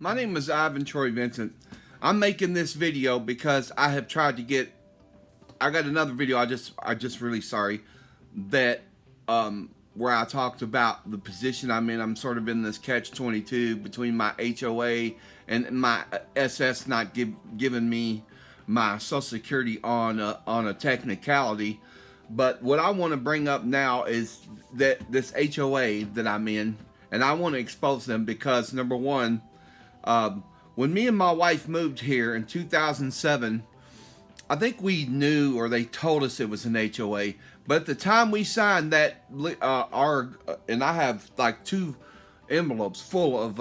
My name is Ivan Troy Vincent. I'm making this video because I have tried to get. I got another video I just released. Sorry, that where I talked about the position I'm in. I'm sort of in this catch-22 between my HOA and my SS not giving me my Social Security on a technicality. But what I want to bring up now is that this HOA that I'm in, and I want to expose them because number one, when me and my wife moved here in 2007, I think we knew, or they told us it was an HOA. But at the time we signed that, and I have like 2 envelopes full of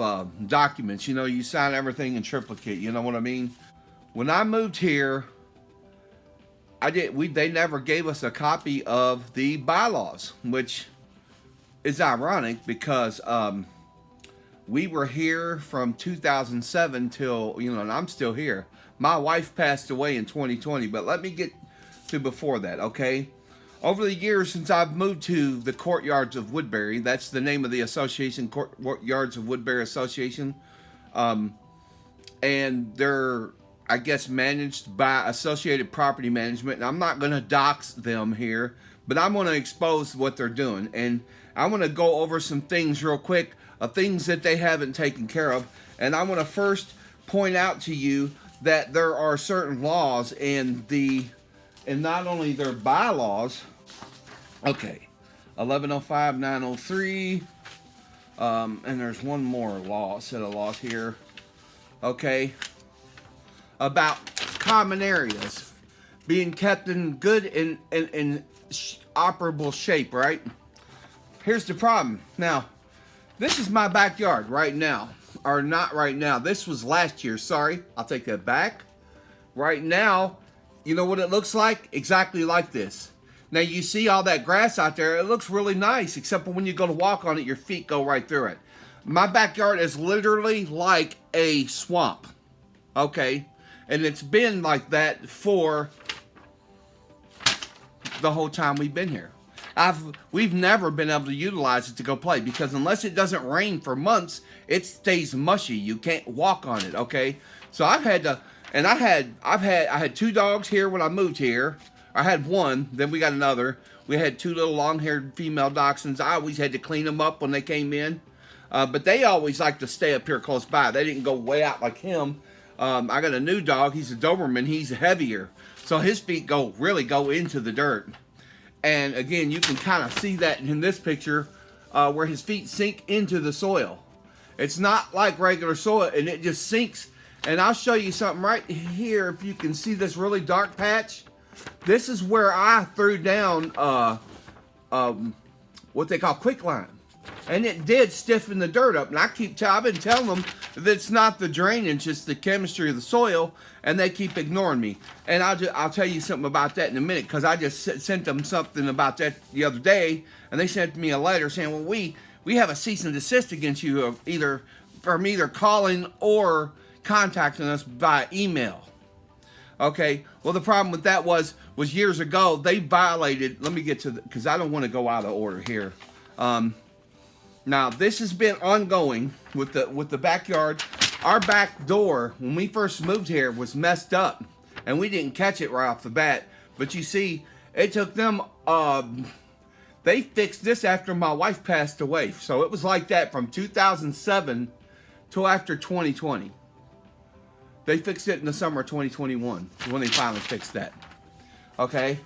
documents. You know, you sign everything in triplicate. You know what I mean? When I moved here, they never gave us a copy of the bylaws, which is ironic because we were here from 2007 till, and I'm still here. My wife passed away in 2020, but let me get to before that, okay? Over the years since I've moved to the Courtyards of Woodbury, that's the name of the association, Courtyards of Woodbury Association, and they're, I guess, managed by Associated Property Management. And I'm not going to dox them here, but I'm going to expose what they're doing. And I want to go over some things real quick, things that they haven't taken care of. And I want to first point out to you that there are certain laws in not only their bylaws, okay, 1105, 903, and there's one more set of laws here, okay, about common areas being kept in good and operable shape, right? Here's the problem. Now, this is my backyard right now. Or not right now. This was last year. Sorry. I'll take that back. Right now, you know what it looks like? Exactly like this. Now, you see all that grass out there. It looks really nice, except for when you go to walk on it, your feet go right through it. My backyard is literally like a swamp. Okay? And it's been like that for the whole time we've been here. We've never been able to utilize it to go play because unless it doesn't rain for months, it stays mushy. You can't walk on it, okay? So I've had to, and I had 2 dogs here when I moved here. I had one, then we got another. We had 2 little long-haired female dachshunds. I always had to clean them up when they came in. But they always like to stay up here close by. They didn't go way out like him. I got a new dog. He's a Doberman. He's heavier. So his feet really go into the dirt. And again, you can kind of see that in this picture where his feet sink into the soil. It's not like regular soil, and it just sinks. And I'll show you something right here. If you can see this really dark patch, this is where I threw down what they call quicklime. And it did stiffen the dirt up. And I've been telling them that it's not the drainage, it's the chemistry of the soil, and they keep ignoring me. And I'll tell you something about that in a minute, because I just sent them something about that the other day, and they sent me a letter saying, well, we have a cease and desist against you of either calling or contacting us by email. Okay, well, the problem with that was years ago, they violated, let me get to because I don't want to go out of order here. Now, this has been ongoing with the backyard. Our back door, when we first moved here, was messed up, and we didn't catch it right off the bat. But you see, it took them, they fixed this after my wife passed away. So it was like that from 2007 till after 2020. They fixed it in the summer of 2021 when they finally fixed that. Okay?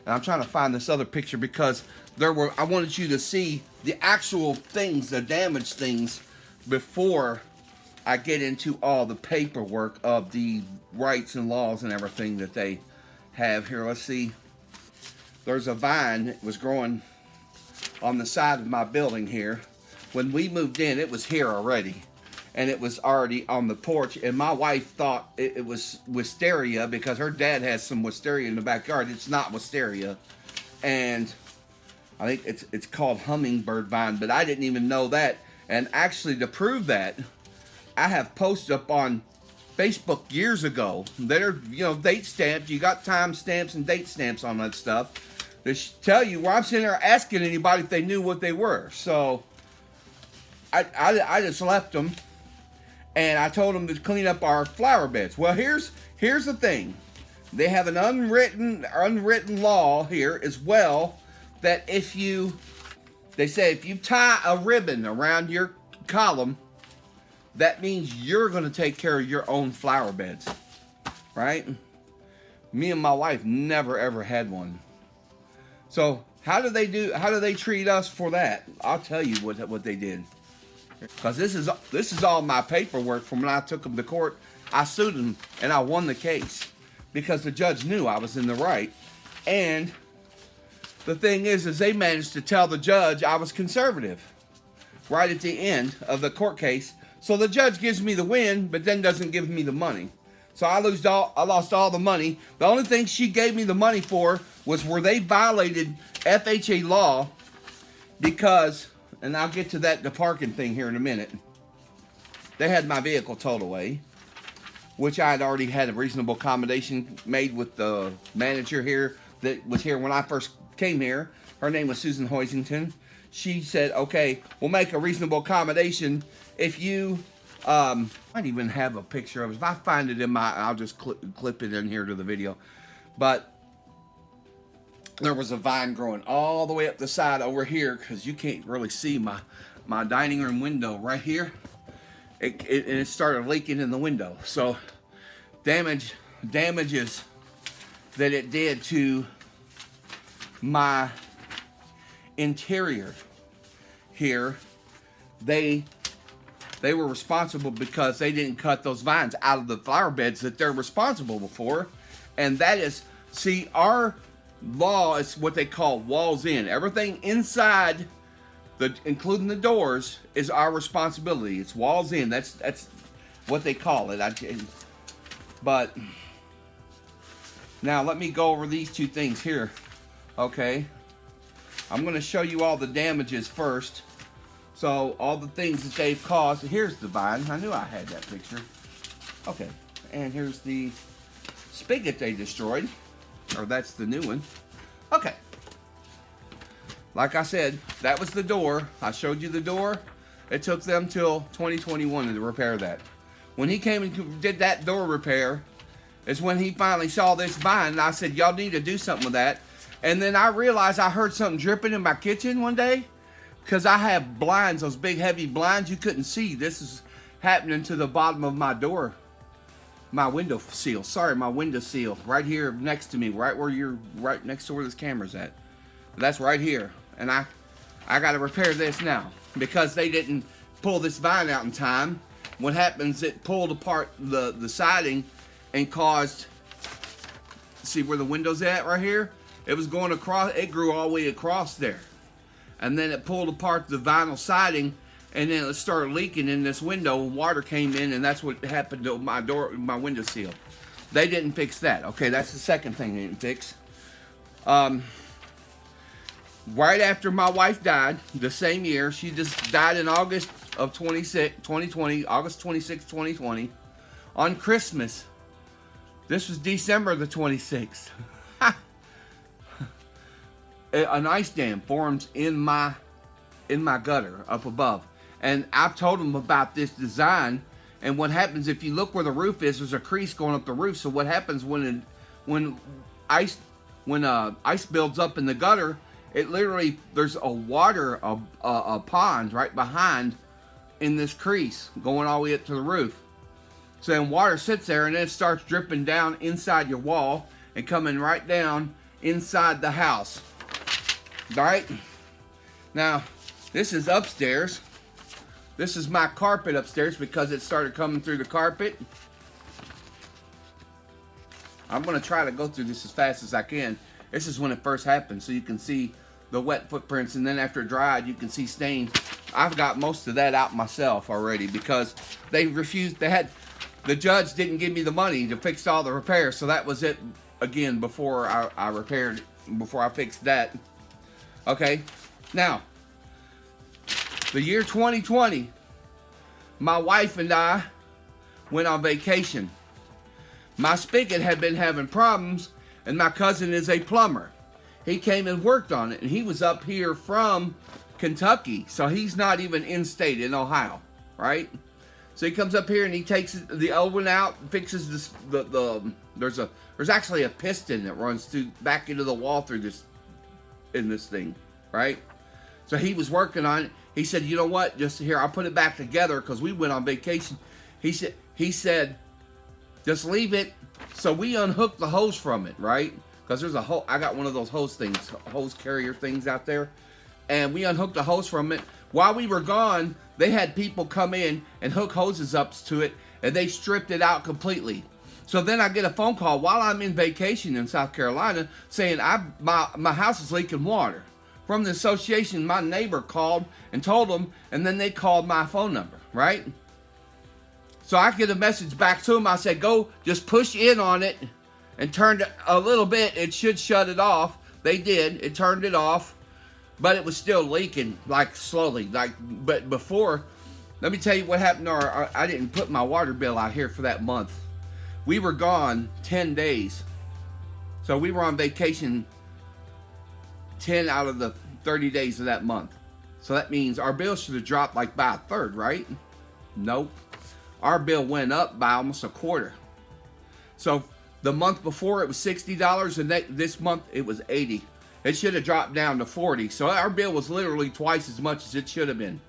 And I'm trying to find this other picture because I wanted you to see the actual things, the damaged things, before I get into all the paperwork of the rights and laws and everything that they have here. Let's see. There's a vine that was growing on the side of my building here. When we moved in, it was here already. And it was already on the porch. And my wife thought it was wisteria because her dad has some wisteria in the backyard. It's not wisteria. And I think it's called hummingbird vine, but I didn't even know that. And actually, to prove that, I have posted up on Facebook years ago that are, date stamped. You got time stamps and date stamps on that stuff. They tell you where I'm sitting there asking anybody if they knew what they were. So I just left them. and I told them to clean up our flower beds. Well, here's the thing. They have an unwritten law here as well, that they say if you tie a ribbon around your column, that means you're going to take care of your own flower beds, right? Me and my wife never ever had one. So how do they treat us for that? I'll tell you what they did. Because this is all my paperwork from when I took them to court. I sued them and I won the case because the judge knew I was in the right. And the thing is they managed to tell the judge I was conservative right at the end of the court case. So the judge gives me the win, but then doesn't give me the money. So I lost all the money. The only thing she gave me the money for was where they violated FHA law because, and I'll get to the parking thing here in a minute. They had my vehicle towed away, which I had already had a reasonable accommodation made with the manager here that was here when I first came here. Her name was Susan Hoisington. She said, okay, we'll make a reasonable accommodation if you, I might even have a picture of it. If I find it I'll just clip it in here to the video. But there was a vine growing all the way up the side over here, because you can't really see my dining room window right here. It started leaking in the window. So damages that it did to my interior here, they were responsible because they didn't cut those vines out of the flower beds that they're responsible for. And that is, see, our law is what they call walls in. Everything inside, including the doors, is our responsibility. It's walls in. That's what they call it. But now let me go over these two things here. Okay, I'm going to show you all the damages first. So all the things that they've caused. Here's the vine. I knew I had that picture. Okay, and here's the spigot they destroyed. Or that's the new one. Okay. Like I said, that was the door. I showed you the door. It took them till 2021 to repair that. When he came and did that door repair, is when he finally saw this vine. And I said, y'all need to do something with that. And then I realized I heard something dripping in my kitchen one day. Because I have blinds, those big heavy blinds you couldn't see. This is happening to the bottom of my door. My window seal. Sorry, my window seal. Right here next to me. Right next to where this camera's at. That's right here. And I got to repair this now. Because they didn't pull this vine out in time. What happens, it pulled apart the siding and caused, see where the window's at right here? It was going across, it grew all the way across there. And then it pulled apart the vinyl siding, and then it started leaking in this window, and water came in, and that's what happened to my window seal. They didn't fix that. Okay, that's the second thing they didn't fix. Right after my wife died, the same year, she just died in August of 2020, August 26, 2020, on Christmas. This was December the 26th. An ice dam forms in my gutter up above, and I've told them about this design. And what happens, if you look where the roof is, there's a crease going up the roof. So what happens when ice builds up in the gutter, it literally, there's a pond right behind in this crease going all the way up to the roof. So then water sits there, and then it starts dripping down inside your wall and coming right down inside the house. All right, now this is upstairs. This is my carpet upstairs because it started coming through the carpet. I'm going to try to go through this as fast as I can. This is when it first happened, so you can see the wet footprints, and then after it dried, you can see stains. I've got most of that out myself already because they refused. The judge didn't give me the money to fix all the repairs, so that was it again before I repaired, before I fixed that. Okay, now, the year 2020, my wife and I went on vacation. My spigot had been having problems, and my cousin is a plumber. He came and worked on it, and he was up here from Kentucky, so he's not even in state in Ohio, right? So he comes up here and he takes the old one out, fixes this. There's actually a piston that runs back into the wall through this thing, right? So he was working on it. He said, you know what? Just here, I'll put it back together because we went on vacation. He said, just leave it. So we unhooked the hose from it, right? Because there's a hose. I got one of those hose carrier things out there, and we unhooked the hose from it. While we were gone, they had people come in and hook hoses up to it, and they stripped it out completely. So then I get a phone call while I'm in vacation in South Carolina saying my house is leaking water. From the association, my neighbor called and told them, and then they called my phone number, right? So I get a message back to them. I said, go just push in on it and turn it a little bit. It should shut it off. They did. It turned it off. But it was still leaking, like slowly. But before, let me tell you what happened. I didn't put my water bill out here for that month. We were gone 10 days. So we were on vacation 10 out of the 30 days of that month. So that means our bill should have dropped like by a third, right? Nope. Our bill went up by almost a quarter. So the month before it was $60, and this month it was $80. It should have dropped down to $40. So our bill was literally twice as much as it should have been.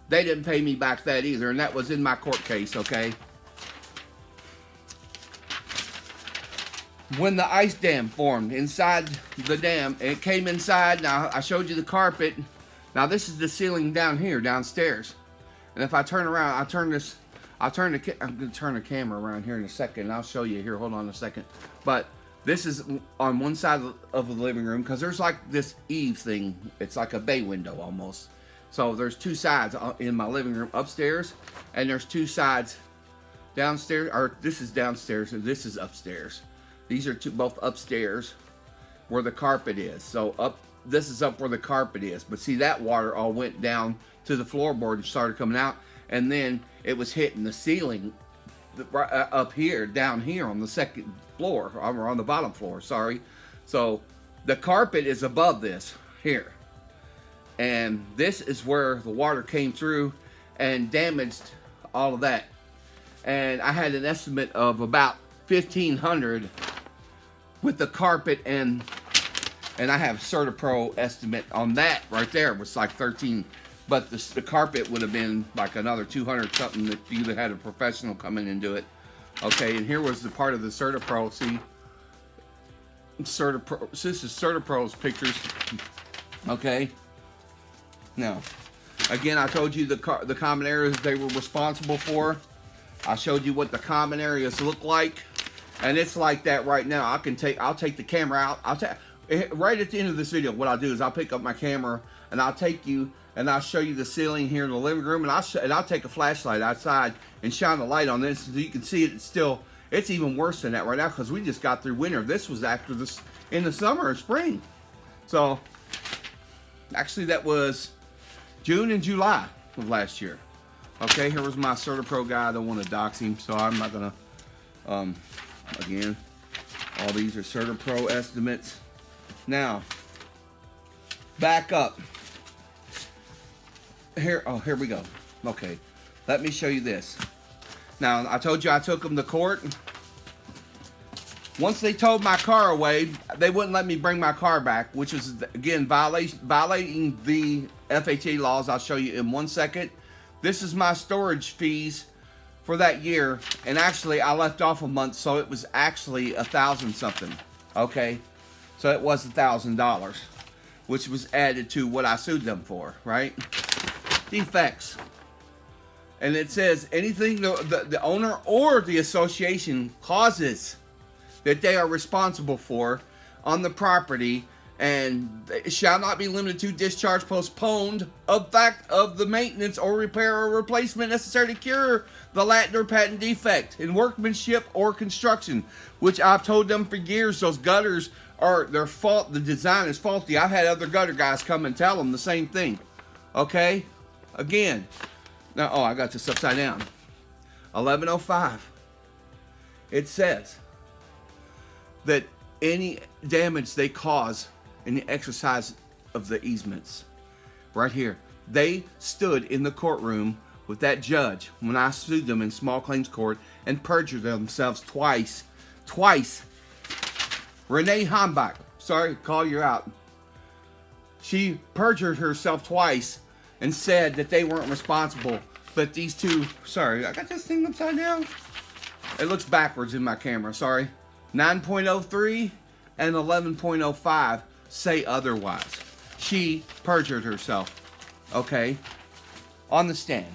They didn't pay me back that either, and that was in my court case, okay? When the ice dam formed inside the dam, it came inside. Now, I showed you the carpet. Now, this is the ceiling down here, downstairs. And if I turn around, I'm going to turn the camera around here in a second, and I'll show you here. Hold on a second. But this is on one side of the living room, because there's like this eave thing. It's like a bay window almost. So there's two sides in my living room upstairs, and there's two sides downstairs. Or this is downstairs, and this is upstairs. These are both upstairs where the carpet is. So this is up where the carpet is. But see, that water all went down to the floorboard and started coming out. And then it was hitting the ceiling up here, down here on the second floor, or on the bottom floor, sorry. So the carpet is above this here. And this is where the water came through and damaged all of that. And I had an estimate of about $1,500 with the carpet, and I have CertaPro estimate on that right there. It was like 13, but the carpet would have been like another 200 something if you'd have had a professional come in and do it. Okay, and here was the part of the CertaPro. See, CertaPro. This is CertaPro's pictures. Okay. Now, again, I told you the common areas they were responsible for. I showed you what the common areas look like. And it's like that right now. I'll take the camera out. Right at the end of this video, what I'll do is I'll pick up my camera and I'll take you and I'll show you the ceiling here in the living room, and I'll take a flashlight outside and shine the light on this so you can see it. It's even worse than that right now because we just got through winter. This was after this in the summer or spring. So actually that was June and July of last year. Okay, here was my CertaPro guy. I don't want to dox him, so I'm not gonna again, all these are CertaPro estimates. Now, back up. Here we go. Okay, let me show you this. Now, I told you I took them to court. Once they towed my car away, they wouldn't let me bring my car back, which is, again, violating the FHA laws. I'll show you in 1 second. This is my storage fees for that year, and actually I left off a month, so it was actually $1,000 something. Okay, so it was $1,000, which was added to what I sued them for, right? Defects, and it says anything the owner or the association causes that they are responsible for on the property, and it shall not be limited to discharge postponed of fact of the maintenance or repair or replacement necessary to cure the latent or patent defect in workmanship or construction, which I've told them for years. Those gutters are their fault. The design is faulty. I've had other gutter guys come and tell them the same thing. Okay, again, now I got this upside down. 1105. It says that any damage they cause in the exercise of the easements, right here, they stood in the courtroom with that judge when I sued them in small claims court and perjured themselves twice. Twice. Renee Hombach, sorry, call you out. She perjured herself twice and said that they weren't responsible. But these two, sorry, I got this thing upside down. It looks backwards in my camera, sorry. 9.03 and 11.05 say otherwise. She perjured herself, okay, on the stand,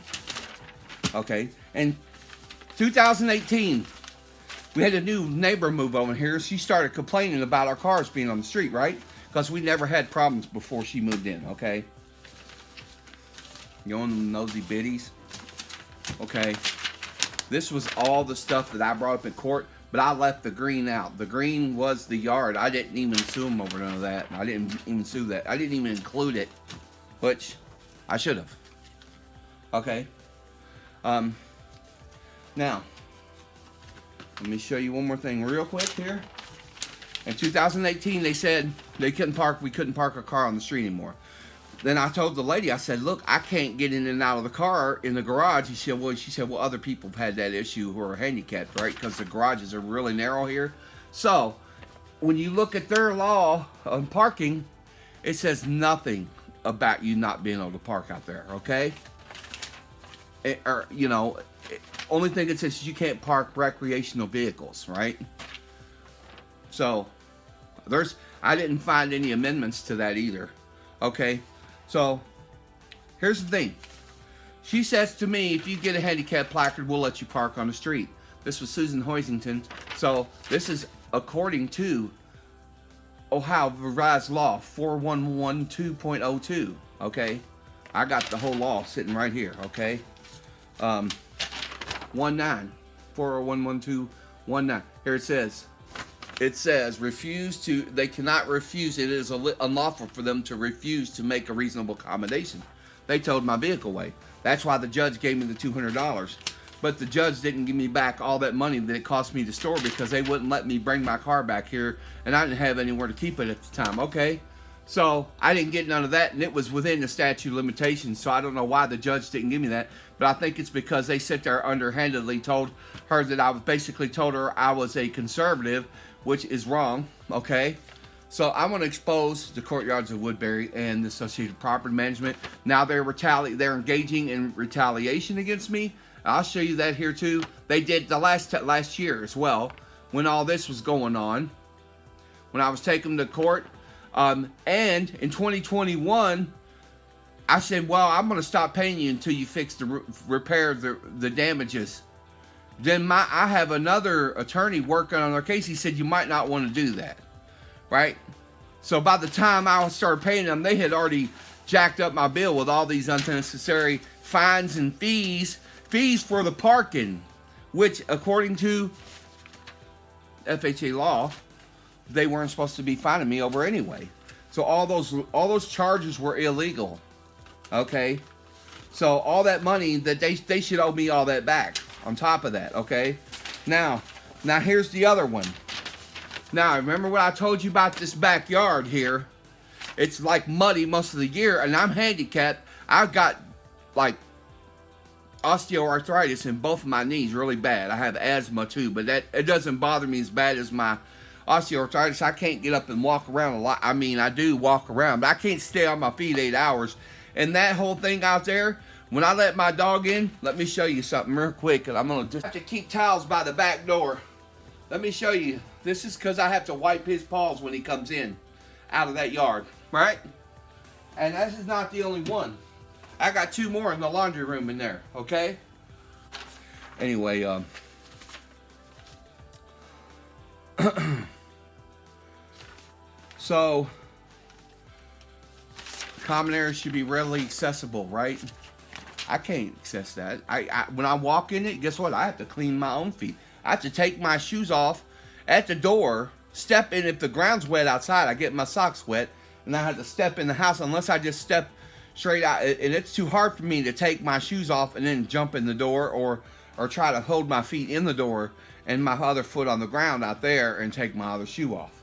okay. In 2018, we had a new neighbor move over here. She started complaining about our cars being on the street, right? Because we never had problems before she moved in, okay? You want them nosy biddies? Okay. This was all the stuff that I brought up in court, but I left the green out. The green was the yard. I didn't even sue them over none of that. I didn't even sue that. I didn't even include it, which I should have. Okay. Now, let me show you one more thing real quick here. In 2018, they said we couldn't park our car on the street anymore. Then I told the lady, I said, look, I can't get in and out of the car in the garage. She said, well, other people have had that issue who are handicapped, right? Because the garages are really narrow here. So, when you look at their law on parking, it says nothing about you not being able to park out there, okay? Only thing it says is you can't park recreational vehicles, right? So, I didn't find any amendments to that either, okay? So, here's the thing. She says to me, if you get a handicap placard, we'll let you park on the street. This was Susan Hoisington. So, this is according to Ohio Revised Law 4112.02, okay? I got the whole law sitting right here, okay? 411219. Here it says, they cannot refuse. It is unlawful for them to refuse to make a reasonable accommodation. They towed my vehicle away. That's why the judge gave me the $200. But the judge didn't give me back all that money that it cost me to store because they wouldn't let me bring my car back here and I didn't have anywhere to keep it at the time, okay? So I didn't get none of that and it was within the statute of limitations, so I don't know why the judge didn't give me that. But I think it's because they sit there underhandedly told her that I basically told her I was a conservative, which is wrong, okay? So I want to expose the Courtyards of Woodbury and the Associated Property Management. Now they're engaging in retaliation against me. I'll show you that here too. They did the last year as well, when all this was going on, when I was taking them to court. And in 2021, I said, well, I'm going to stop paying you until you repair the damages. Then I have another attorney working on their case. He said, you might not want to do that, right? So by the time I started paying them, they had already jacked up my bill with all these unnecessary fines and fees for the parking, which according to FHA law, they weren't supposed to be fining me over anyway. So all those charges were illegal. Okay? So all that money that they should owe me all that back on top of that, okay? Now here's the other one. Now, remember what I told you about this backyard here? It's like muddy most of the year, and I'm handicapped. I've got like osteoarthritis in both of my knees really bad. I have asthma too, but it doesn't bother me as bad as my osteoarthritis. I can't get up and walk around a lot. I mean, I do walk around, but I can't stay on my feet 8 hours. And that whole thing out there, when I let my dog in, let me show you something real quick. And I'm going to just have to keep towels by the back door. Let me show you. This is because I have to wipe his paws when he comes in out of that yard, right? And this is not the only one. I got 2 more in the laundry room in there, okay? Anyway, so common areas should be readily accessible, right? I can't access that. When I walk in it, guess what? I have to clean my own feet. I have to take my shoes off at the door, step in. If the ground's wet outside, I get my socks wet, and I have to step in the house unless I just step straight out. And it's too hard for me to take my shoes off and then jump in the door or try to hold my feet in the door and my other foot on the ground out there and take my other shoe off.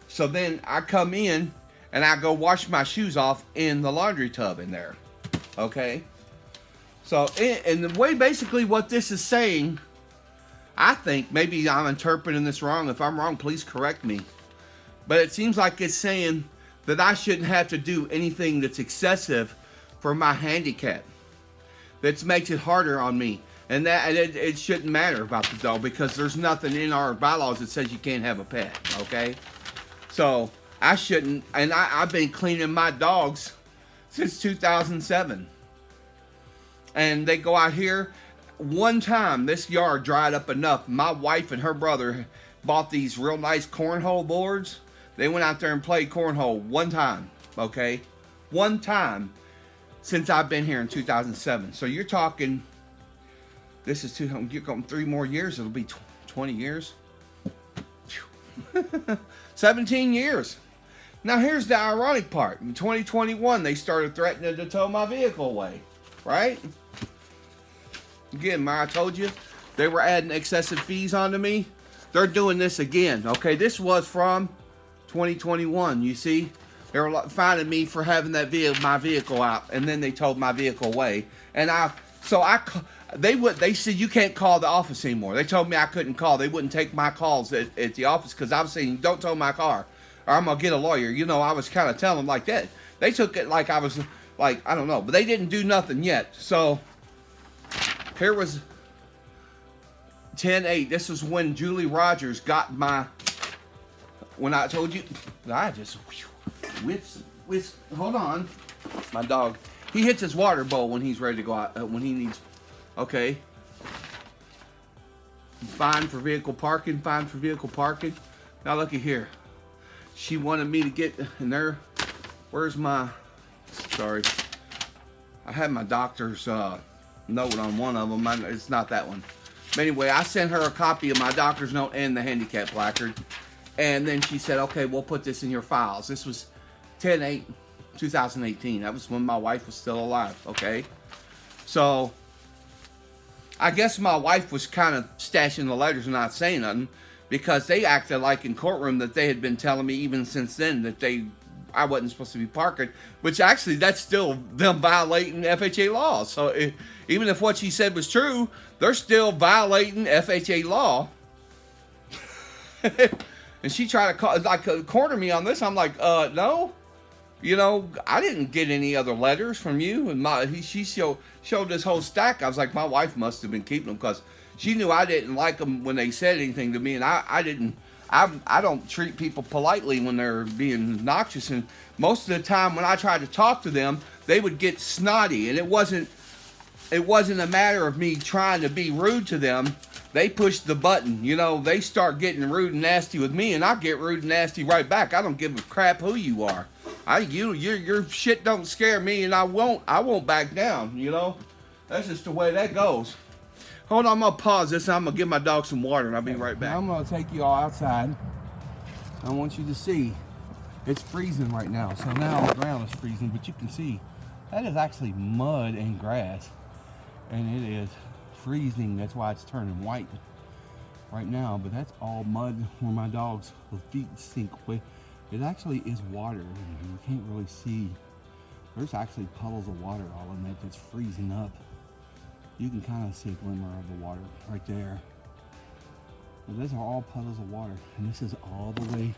So then I come in and I go wash my shoes off in the laundry tub in there. Okay? So, and the way basically what this is saying, I think, maybe I'm interpreting this wrong. If I'm wrong, please correct me. But it seems like it's saying that I shouldn't have to do anything that's excessive for my handicap. That makes it harder on me. And that it shouldn't matter about the dog because there's nothing in our bylaws that says you can't have a pet, okay? So, I shouldn't, and I've been cleaning my dogs since 2007. And they go out here. One time, this yard dried up enough. My wife and her brother bought these real nice cornhole boards. They went out there and played cornhole one time, okay? One time since I've been here in 2007. So you're talking, this is you're going 3 more years. It'll be 20 years. 17 years. Now here's the ironic part. In 2021, they started threatening to tow my vehicle away, right? Again, I told you, they were adding excessive fees onto me. They're doing this again, okay? This was from 2021, you see? They were finding me for having that my vehicle out, and then they towed my vehicle away. And they said you can't call the office anymore. They told me I couldn't call. They wouldn't take my calls at the office because I was saying, don't tow my car or I'm going to get a lawyer. You know, I was kind of telling them like that. They took it like I was, like, I don't know. But they didn't do nothing yet. So, here was 10/8. This was when Julie Rogers got when I told you, I just, hold on. My dog, he hits his water bowl when he's ready to go out, when he needs, okay. Fine for vehicle parking, fine for vehicle parking. Now looky here. She wanted me to get in there. Where's my, sorry. I had my doctor's note on one of them. It's not that one. But anyway, I sent her a copy of my doctor's note and the handicap placard. And then she said, okay, we'll put this in your files. This was 10/8/2018. That was when my wife was still alive, okay? So, I guess my wife was kind of stashing the letters and not saying nothing because they acted like in courtroom that they had been telling me even since then that I wasn't supposed to be parking, which actually that's still them violating FHA law. So even if what she said was true, they're still violating FHA law. And she tried to corner me on this. I'm like, no, you know, I didn't get any other letters from you. And she showed this whole stack. I was like, my wife must have been keeping them because she knew I didn't like them when they said anything to me, and I didn't. I don't treat people politely when they're being obnoxious, and most of the time when I tried to talk to them, they would get snotty, and it wasn't a matter of me trying to be rude to them. They push the button, you know, they start getting rude and nasty with me, and I get rude and nasty right back. I don't give a crap who you are. Your shit don't scare me, and I won't back down, you know. That's just the way that goes. Hold on, I'm gonna pause this and I'm gonna give my dog some water and I'll be right back. I'm gonna take you all outside. I want you to see it's freezing right now. So now the ground is freezing, but you can see that is actually mud and grass. And it is freezing. That's why it's turning white right now. But that's all mud where my dog's feet sink with. It actually is water. You can't really see. There's actually puddles of water all in that that's freezing up. You can kind of see a glimmer of the water right there. But those are all puddles of water. And this is all the way.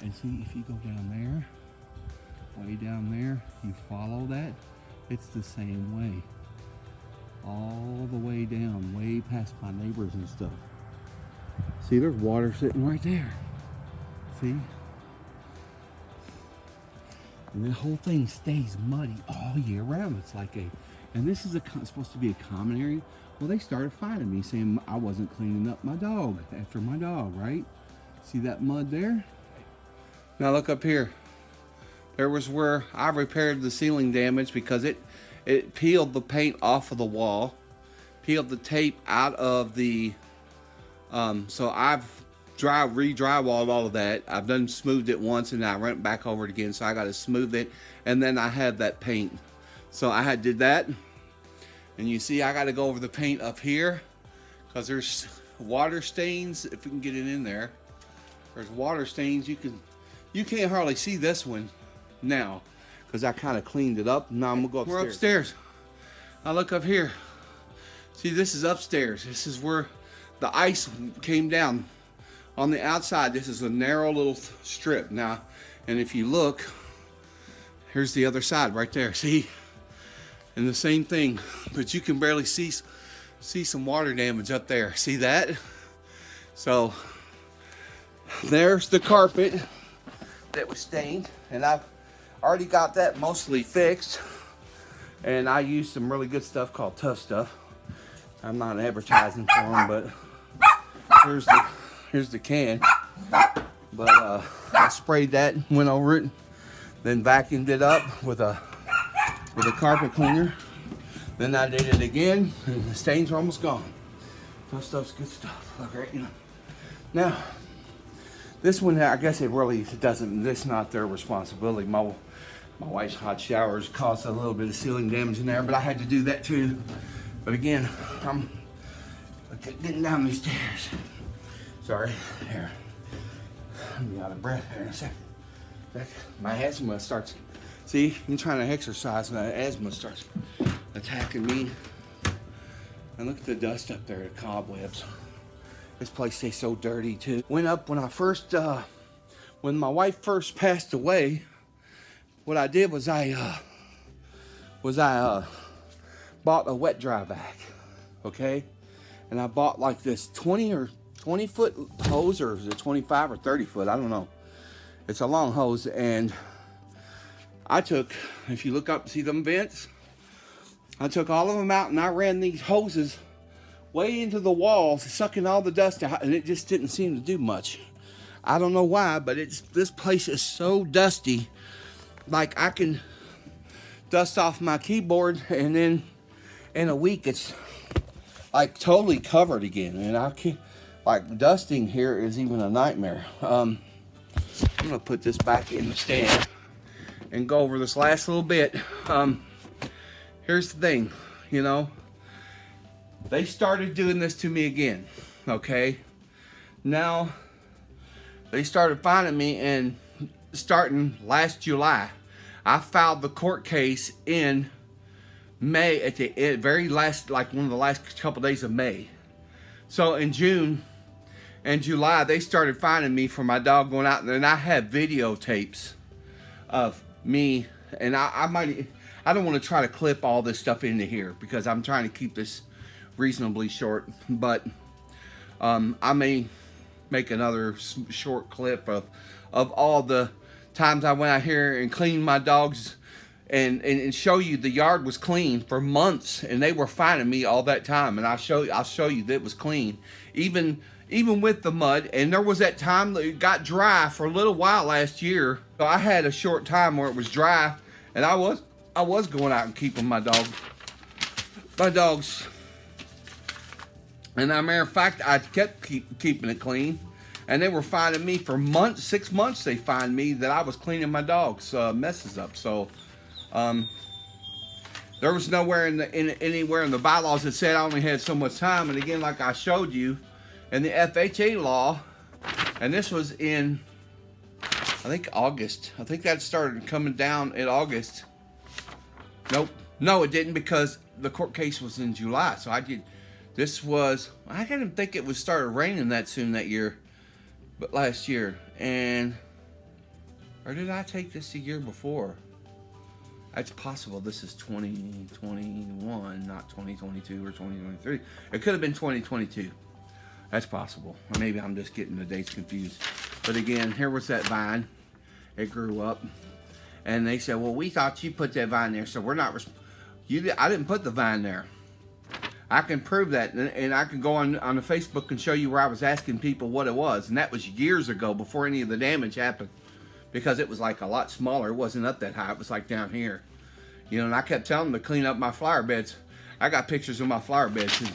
And see, if you go down there, way down there, you follow that, it's the same way. All the way down, way past my neighbors and stuff. See, there's water sitting right there. See? And the whole thing stays muddy all year round. It's like and this is supposed to be a common area. Well, they started finding me saying I wasn't cleaning up my dog after my dog, right? See that mud there? Now look up here. There was where I repaired the ceiling damage because it peeled the paint off of the wall, peeled the tape out of the, so I've re-drywalled all of that. I've done smoothed it once and I went back over it again, so I got to smooth it, and then I had that paint. So I did that, and you see I got to go over the paint up here because there's water stains. If we can get it in there, there's water stains. You can't hardly see this one now because I kind of cleaned it up. Now I'm gonna go upstairs. We're upstairs. I look up here. See, this is upstairs. This is where the ice came down. On the outside, this is a narrow little strip now. And if you look, here's the other side right there. See? And the same thing, but you can barely see some water damage up there. See that? So there's the carpet that was stained, and I've already got that mostly fixed. And I used some really good stuff called Tough Stuff. I'm not advertising for them, but here's the can. But I sprayed that, went over it, then vacuumed it up with a carpet cleaner. Then I did it again, and the stains are almost gone. Tough Stuff's good stuff. Look right now. Now, this one, I guess it really doesn't. This is not their responsibility. My wife's hot showers caused a little bit of ceiling damage in there, but I had to do that too. But again, I'm getting down these stairs. Sorry, here. I'm out of breath here in a second. My asthma starts. See, I'm trying to exercise and the asthma starts attacking me. And look at the dust up there, the cobwebs. This place stays so dirty too. Went up when when my wife first passed away. What I did was I bought a wet dry vac, okay? And I bought like this 20 foot hose, or is it 25 or 30 foot? I don't know. It's a long hose, and I took, if you look up, see them vents? I took all of them out and I ran these hoses way into the walls, sucking all the dust out, and it just didn't seem to do much. I don't know why, but this place is so dusty. Like, I can dust off my keyboard, and then in a week it's like totally covered again. And I can't, like, dusting here is even a nightmare. I'm gonna put this back in the stand and go over this last little bit. Here's the thing, you know, they started doing this to me again, okay? Now, they started finding me, and starting last July, I filed the court case in May, at the very last, like one of the last couple days of May. So in June and July, they started finding me for my dog going out, and I have videotapes of me, and I don't want to try to clip all this stuff into here because I'm trying to keep this reasonably short, but I may make another short clip of all the times I went out here and cleaned my dogs and show you the yard was clean for months, and they were finding me all that time, and I'll show you that it was clean, even with the mud. And there was that time that it got dry for a little while last year, so I had a short time where it was dry, and I was going out and keeping my dogs. And as a matter of fact, I kept keeping it clean. And they were finding me for months, 6 months. They find me that I was cleaning my dog's messes up. So there was nowhere anywhere in the bylaws that said I only had so much time. And again, like I showed you, in the FHA law, and this was in, I think, August. I think that started coming down in August. Nope. No, it didn't, because the court case was in July. So I didn't think it was started raining that soon that year, but last year. Or did I take this the year before? It's possible this is 2021, not 2022 or 2023. It could have been 2022. That's possible. Or maybe I'm just getting the dates confused. But again, here was that vine. It grew up. And they said, well, we thought you put that vine there, so we're not I didn't put the vine there. I can prove that, and I can go on the Facebook and show you where I was asking people what it was, and that was years ago, before any of the damage happened, because it was like a lot smaller. It wasn't up that high. It was like down here, you know. And I kept telling them to clean up my flower beds. I got pictures of my flower beds, and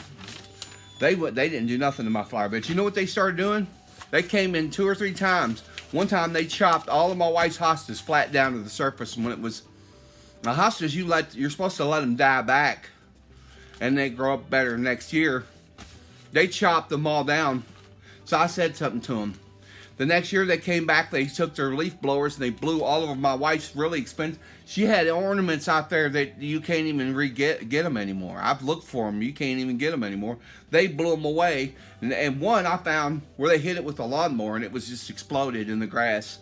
they didn't do nothing to my flower beds. You know what they started doing? They came in 2 or 3 times. One time they chopped all of my wife's hostas flat down to the surface, and when it was the hostas, you're supposed to let them die back, and they grow up better next year. They chopped them all down. So I said something to them. The next year they came back, they took their leaf blowers and they blew all over my wife's really expensive. She had ornaments out there that you can't even get them anymore. I've looked for them, you can't even get them anymore. They blew them away. And one I found where they hit it with a lawnmower and it was just exploded in the grass.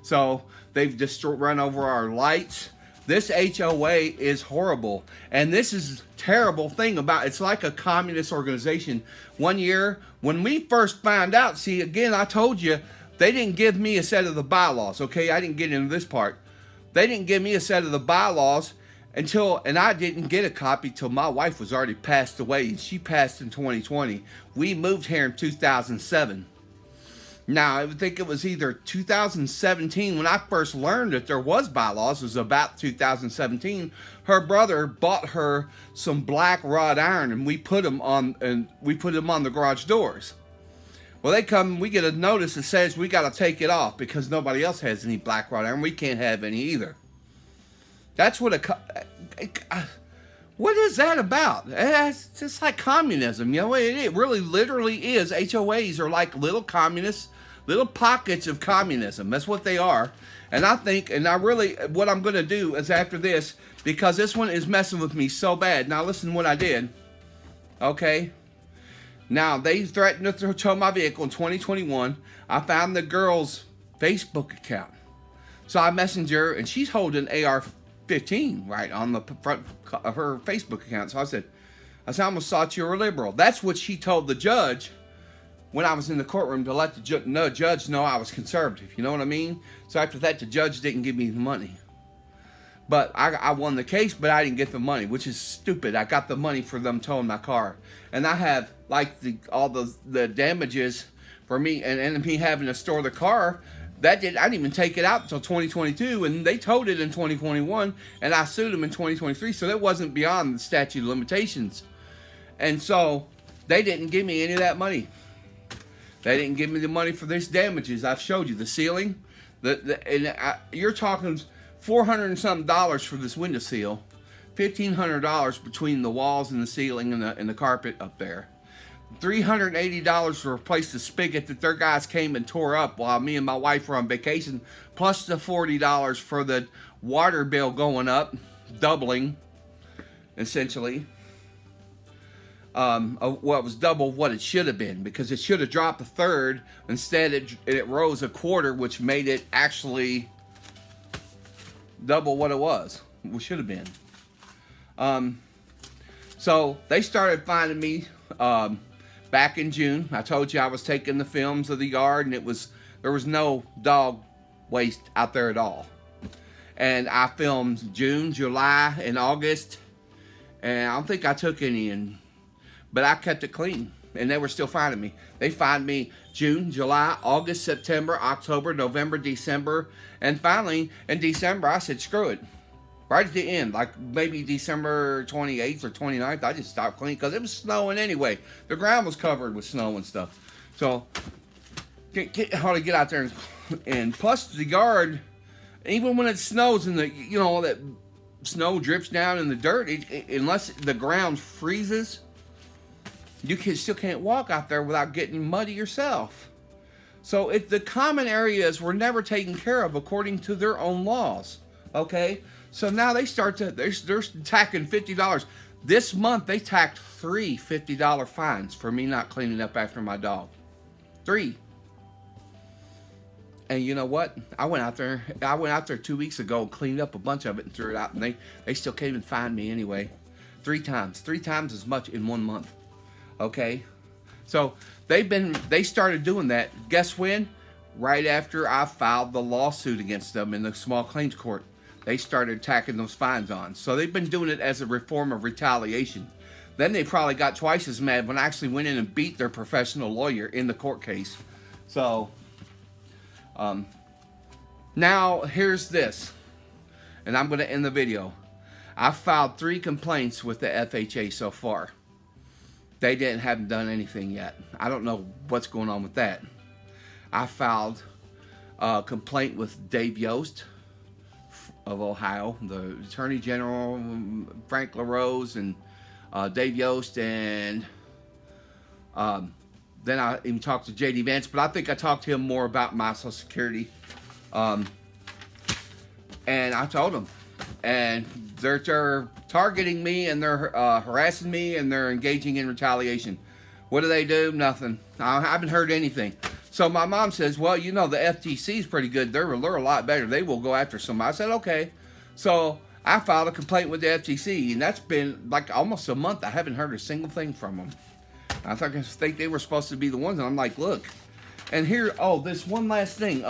So they've just run over our lights. This HOA is horrible. And this is terrible thing about it's like a communist organization. One year, when we first found out, see, again, I told you, they didn't give me a set of the bylaws, okay? I didn't get into this part. They didn't give me a set of the bylaws and I didn't get a copy till my wife was already passed away. And she passed in 2020. We moved here in 2007. Now, I would think it was either 2017 when I first learned that there was bylaws. It was about 2017. Her brother bought her some black wrought iron, and we put them on the garage doors. Well, we get a notice that says we got to take it off because nobody else has any black wrought iron. We can't have any either. That's what what is that about? It's just like communism, you know. It really, literally is. HOAs are like little communists. Little pockets of communism. That's what they are. And I think, what I'm going to do is after this, because this one is messing with me so bad. Now listen what I did. Okay. Now they threatened to tow my vehicle in 2021. I found the girl's Facebook account. So I messaged her and she's holding AR-15 right on the front of her Facebook account. So I said, I almost thought you were a liberal. That's what she told the judge when I was in the courtroom to let the judge know I was conservative. You know what I mean? So after that, the judge didn't give me the money. But I won the case, but I didn't get the money, which is stupid. I got the money for them towing my car. And I have, like, all the damages for me and me having to store the car. I didn't even take it out until 2022, and they towed it in 2021, and I sued them in 2023. So that wasn't beyond the statute of limitations. And so they didn't give me any of that money. They didn't give me the money for this damages. I've showed you the ceiling. You're talking $400 and something for this window seal. $1,500 between the walls and the ceiling and the carpet up there. $380 to replace the spigot that their guys came and tore up while me and my wife were on vacation. Plus the $40 for the water bill going up, doubling, essentially. Well, it was double what it should have been because it should have dropped a third. Instead, it rose a quarter, which made it actually double what it was. It should have been. So they started finding me back in June. I told you I was taking the films of the yard, and there was no dog waste out there at all. And I filmed June, July, and August, and I don't think I took any in. But I kept it clean, and they were still finding me. They find me June, July, August, September, October, November, December, and finally, in December, I said, screw it. Right at the end, like maybe December 28th or 29th, I just stopped cleaning because it was snowing anyway. The ground was covered with snow and stuff. So, hardly get out there. And plus, the yard, even when it snows and that snow drips down in the dirt, unless the ground freezes, you still can't walk out there without getting muddy yourself. So the common areas were never taken care of according to their own laws. Okay? So now they're tacking $50. This month they tacked three $50 fines for me not cleaning up after my dog. 3. And you know what? I went out there 2 weeks ago and cleaned up a bunch of it and threw it out, and they still can't even find me anyway. 3 times as much in 1 month. Okay, so they started doing that. Guess when? Right after I filed the lawsuit against them in the small claims court, they started tacking those fines on. So they've been doing it as a form of retaliation. Then they probably got twice as mad when I actually went in and beat their professional lawyer in the court case. So now here's this, and I'm going to end the video. I filed 3 complaints with the FHA so far. They haven't done anything yet. I don't know what's going on with that. I filed a complaint with Dave Yost of Ohio, the Attorney General, Frank LaRose, and Dave Yost, and Then I even talked to JD Vance, but I think I talked to him more about my Social Security. And I told him, and they're targeting me, and they're harassing me, and they're engaging in retaliation. What do? Nothing. I haven't heard anything. So my mom says, well, you know, the FTC is pretty good. They're a lot better. They will go after somebody. I said, okay. So I filed a complaint with the FTC, and that's been like almost a month. I haven't heard a single thing from them. I think they were supposed to be the ones, and I'm like, look. And here, this one last thing.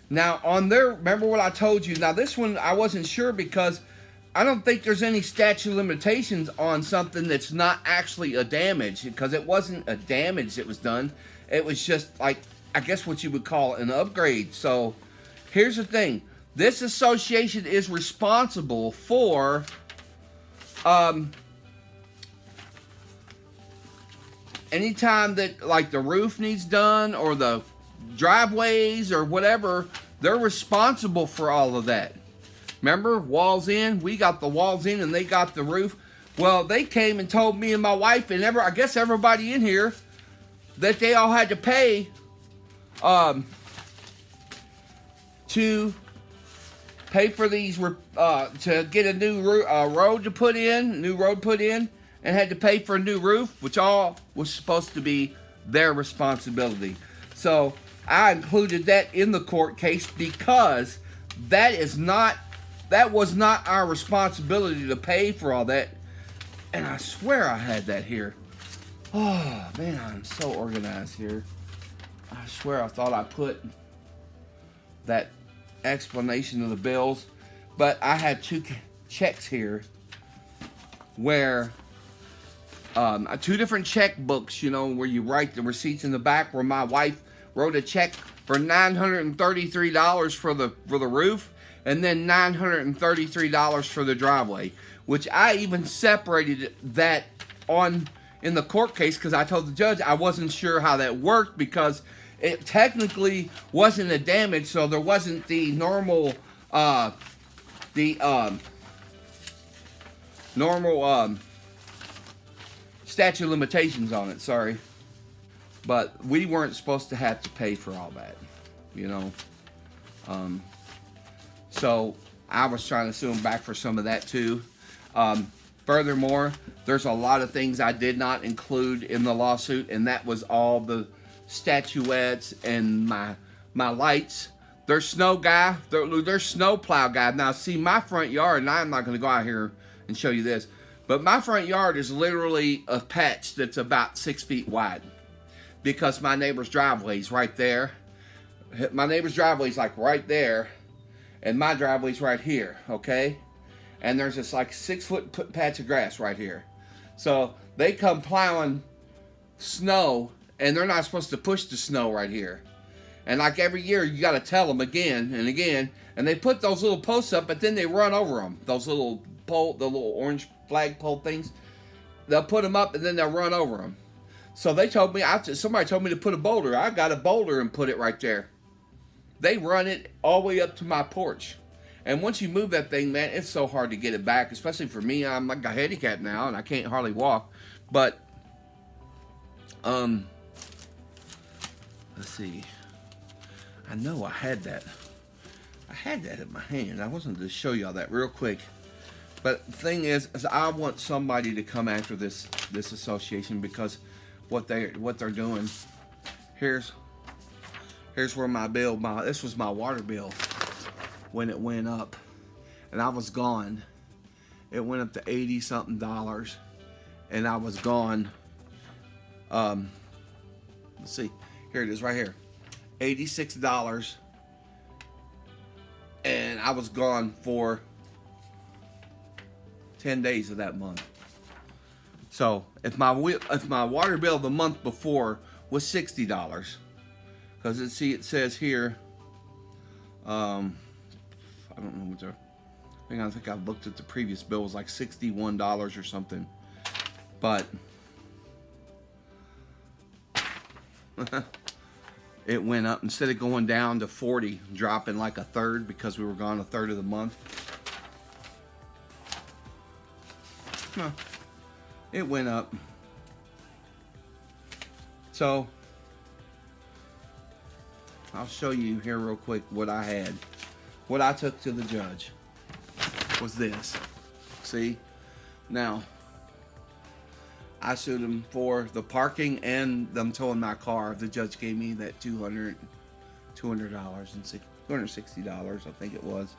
Now, on their, remember what I told you? Now, this one, I wasn't sure because I don't think there's any statute of limitations on something that's not actually a damage, because it wasn't a damage that was done. It was just like, I guess what you would call an upgrade. So, here's the thing. This association is responsible for, anytime that, like, the roof needs done or the driveways or whatever, they're responsible for all of that. Remember, walls in, we got the walls in and they got the roof. Well, they came and told me and my wife and I guess everybody in here that they all had to pay to pay for these to get a new road put in, and had to pay for a new roof, which all was supposed to be their responsibility. So I included that in the court case because that was not our responsibility to pay for all that. And I swear I had that here. Oh man, I'm so organized here. I swear I thought I put that explanation of the bills, but I had two checks here where two different checkbooks, you know, where you write the receipts in the back, where my wife wrote a check for $933 for the roof, and then $933 for the driveway, which I even separated that in the court case because I told the judge I wasn't sure how that worked because it technically wasn't a damage, so there wasn't the normal statute of limitations on it, sorry. But we weren't supposed to have to pay for all that, you know. So I was trying to sue him back for some of that too. Furthermore, there's a lot of things I did not include in the lawsuit, and that was all the statuettes and my lights. There's snow guy, there's snow plow guy. Now see my front yard, and I'm not going to go out here and show you this, but my front yard is literally a patch that's about 6 feet wide because my neighbor's driveway's right there. My neighbor's driveway's like right there, and my driveway's right here, okay? And there's this like 6 foot patch of grass right here. So they come plowing snow, and they're not supposed to push the snow right here. And like every year, you got to tell them again and again. And they put those little posts up, but then they run over them. Those little the little orange flag pole things. They'll put them up, and then they'll run over them. So they told me, somebody told me to put a boulder. I got a boulder and put it right there. They run it all the way up to my porch. And once you move that thing, man, it's so hard to get it back, especially for me. I'm like a handicap now, and I can't hardly walk. But, let's see. I know I had that. I had that in my hand. I wasn't to show y'all that real quick. But the thing is I want somebody to come after this association because what they're doing. Here's where my bill. This was my water bill when it went up, and I was gone. It went up to $80-something, and I was gone. Let's see. Here it is, right here. $86, and I was gone for 10 days of that month. So if my water bill the month before was $60, because it says here, I don't know what I think I looked at the previous bill, it was like $61 or something, but it went up. Instead of going down to 40, dropping like a third because we were gone a third of the month. It went up. So I'll show you here real quick what I had. What I took to the judge was this. See? Now, I sued him for the parking and them towing my car. The judge gave me that $260, I think it was.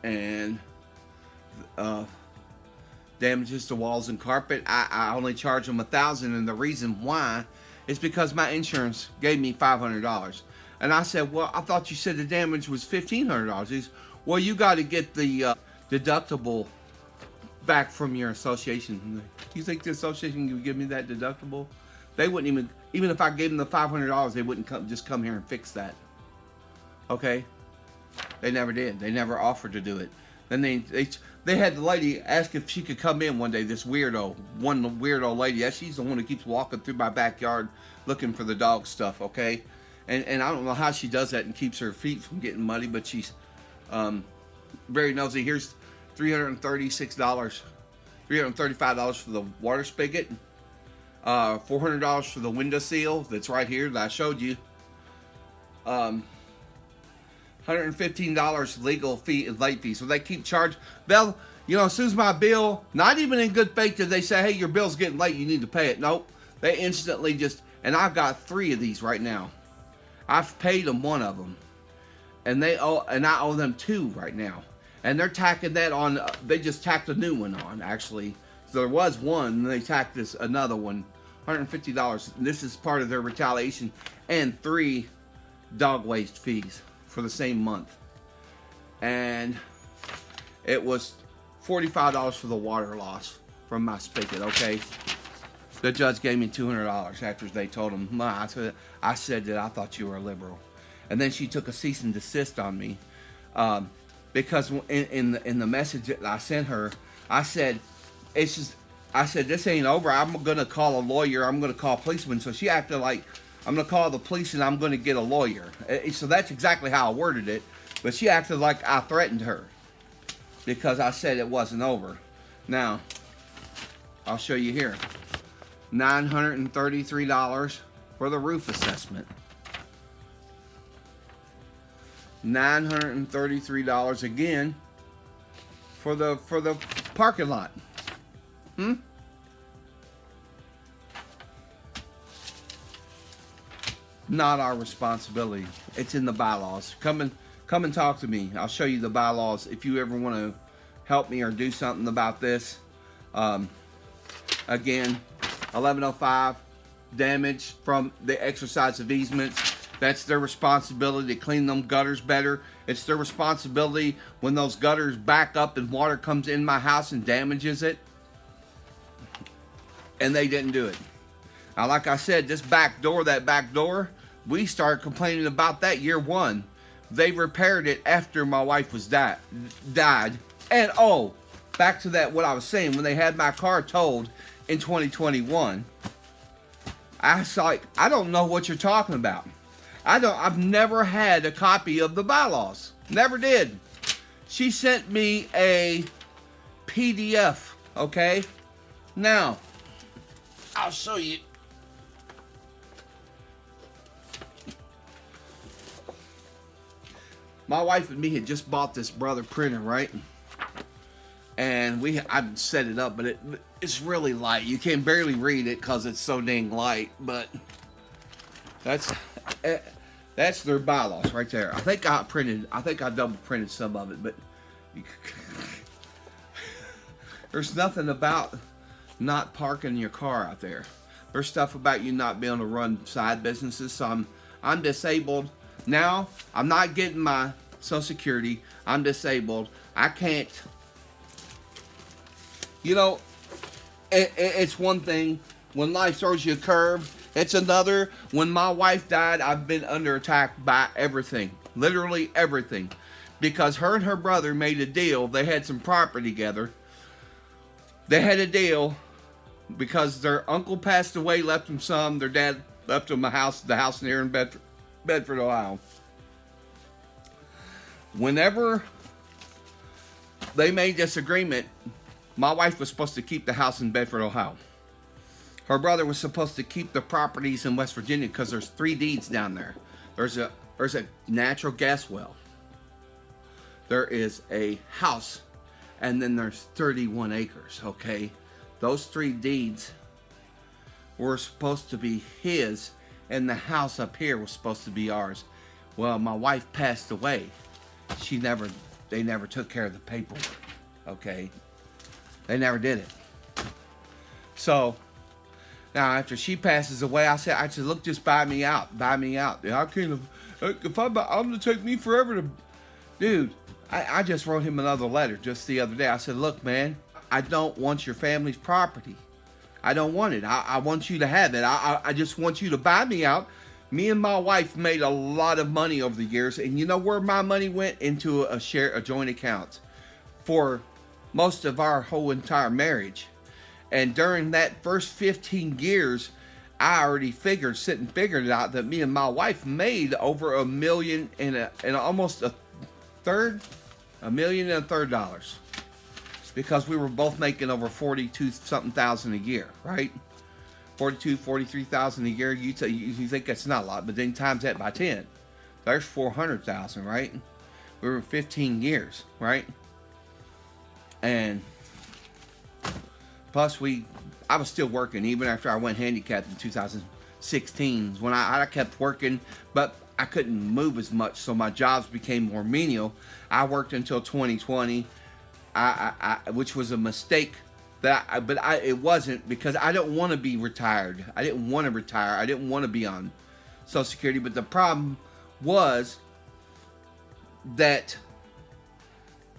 And damages to walls and carpet, I only charged them $1,000, and the reason why is because my insurance gave me $500. And I said, well, I thought you said the damage was $1,500. He's, well, you got to get the deductible back from your association. You think the association would give me that deductible? They wouldn't even if I gave them the $500, they wouldn't come here and fix that. Okay? They never did. They never offered to do it. Then they had the lady ask if she could come in one day, this one weirdo lady. She's the one who keeps walking through my backyard looking for the dog stuff, okay? And I don't know how she does that and keeps her feet from getting muddy, but she's very nosy. Here's $335 for the water spigot, $400 for the window seal that's right here that I showed you, $115 legal fee, late fee. So they keep charging. They'll, as soon as my bill, not even in good faith did they say, hey, your bill's getting late, you need to pay it. Nope. They instantly just, and I've got 3 of these right now. I've paid them 1 of them, and I owe them 2 right now. And they're tacking that on. They just tacked a new one on, actually. So there was 1, and they tacked another one, $150. And this is part of their retaliation, and 3 dog waste fees for the same month. And it was $45 for the water loss from my spigot. Okay. The judge gave me $200 after they told him, I said that I thought you were a liberal. And then she took a cease and desist on me. Because in the message that I sent her, I said, this ain't over. I'm going to call a lawyer. I'm going to call a policeman. So she acted like, I'm going to call the police and I'm going to get a lawyer. So that's exactly how I worded it. But she acted like I threatened her because I said it wasn't over. Now, I'll show you here. $933 for the roof assessment. $933 again for the parking lot. Not our responsibility. It's in the bylaws. Come and talk to me. I'll show you the bylaws if you ever want to help me or do something about this. Again, 1105, damage from the exercise of easements. That's their responsibility to clean them gutters better. It's their responsibility when those gutters back up and water comes in my house and damages it. And they didn't do it. Now, like I said, that back door, we started complaining about that year 1. They repaired it after my wife was died. And back to that, what I was saying, when they had my car towed in 2021, I was like, I don't know what you're talking about. I've never had a copy of the bylaws. Never did. She sent me a PDF, okay? Now, I'll show you. My wife and me had just bought this Brother printer, right? And I set it up, but it's really light. You can barely read it because it's so dang light. But that's their bylaws right there. I think I double printed some of it, but there's nothing about not parking your car out there. There's stuff about you not being able to run side businesses. So I'm disabled now. I'm not getting my Social Security. I'm disabled. I can't. It's one thing when life throws you a curve. It's another. When my wife died, I've been under attack by everything. Literally everything. Because her and her brother made a deal. They had some property together. They had a deal because their uncle passed away, left them some. Their dad left them the house near in Bedford, Ohio. Whenever they made this agreement, my wife was supposed to keep the house in Bedford, Ohio. Her brother was supposed to keep the properties in West Virginia because there's 3 deeds down there. There's a natural gas well. There is a house, and then there's 31 acres, okay? Those 3 deeds were supposed to be his, and the house up here was supposed to be ours. Well, my wife passed away. They never took care of the paperwork, okay? They never did it. So, now after she passes away, I said, look, just buy me out. I can't, if I'm gonna take me forever to, dude, I just wrote him another letter just the other day. I said, look, man, I don't want your family's property. I don't want it. I want you to have it. I just want you to buy me out. Me and my wife made a lot of money over the years, and you know where my money went? Into a joint account for most of our whole entire marriage. And during that first 15 years, I already figured it out that me and my wife made over $1 million and almost $1.3 million because we were both making over 42 something thousand a year, right? 43,000 a year. You think that's not a lot, but then times that by 10, there's 400,000, right? We were 15 years, right? And plus I was still working even after I went handicapped in 2016 when I kept working, but I couldn't move as much, so my jobs became more menial. I worked until 2020, which was a mistake. It wasn't, because I don't want to be retired. I didn't want to retire. I didn't want to be on Social Security. But the problem was that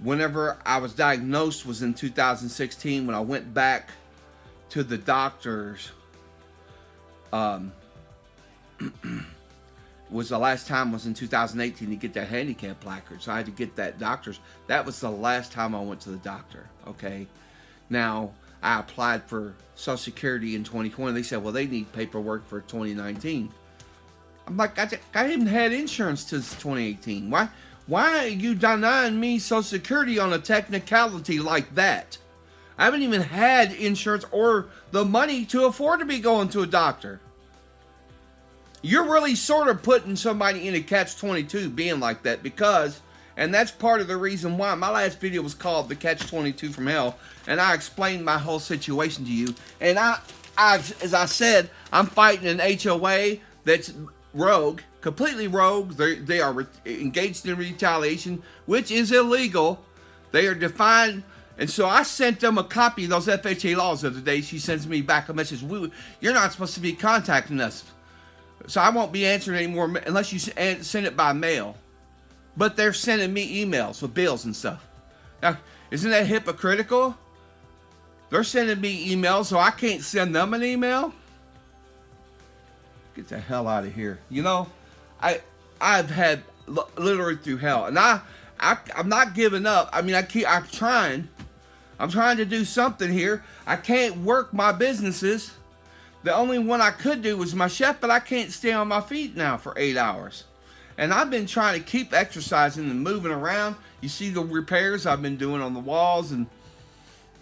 whenever I was diagnosed was in 2016 when I went back to the doctors. Was the last time was in 2018 to get that handicap placard. So I had to get that doctor's. That was the last time I went to the doctor, okay? Now, I applied for Social Security in 2020. They said, well, they need paperwork for 2019. I'm like, I haven't had insurance since 2018. Why are you denying me Social Security on a technicality like that? I haven't even had insurance or the money to afford to be going to a doctor. You're really sort of putting somebody in a catch-22 being like that, because, and that's part of the reason why my last video was called The Catch-22 from Hell, and I explained my whole situation to you. And as I said, I'm fighting an HOA that's rogue, completely rogue. They are engaged in retaliation, which is illegal. They are defined. And so I sent them a copy of those FHA laws the other day. She sends me back a message. You're not supposed to be contacting us. So I won't be answering anymore unless you send it by mail. But they're sending me emails with bills and stuff. Now, isn't that hypocritical? They're sending me emails, so I can't send them an email? Get the hell out of here. You know, I've had literally through hell. And I'm not giving up. I mean, I'm trying. I'm trying to do something here. I can't work my businesses. The only one I could do was my chef, but I can't stay on my feet now for 8 hours. And I've been trying to keep exercising and moving around. You see the repairs I've been doing on the walls, and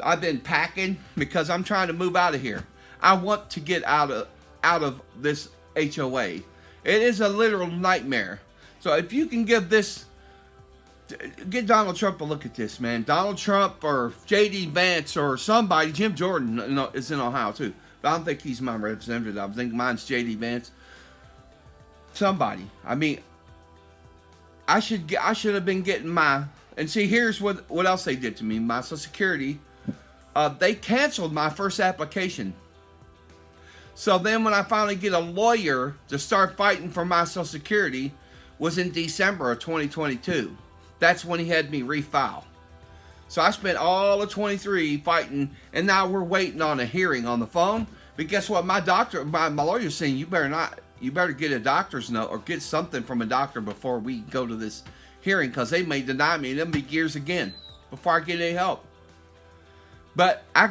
I've been packing because I'm trying to move out of here. I want to get out of this HOA. It is a literal nightmare. So if you can get Donald Trump a look at this, man. Donald Trump or J.D. Vance or somebody. Jim Jordan is in Ohio too. I don't think he's my representative. I think mine's J.D. Vance. Somebody. I mean, I should have been getting my. And see, here's what else they did to me. My Social Security. They canceled my first application. So then, when I finally get a lawyer to start fighting for my Social Security, was in December of 2022. That's when he had me refile. So I spent all of 23 fighting, and now we're waiting on a hearing on the phone. But guess what? My lawyer's saying you better get a doctor's note or get something from a doctor before we go to this hearing, because they may deny me, and it'll be years again before I get any help. But I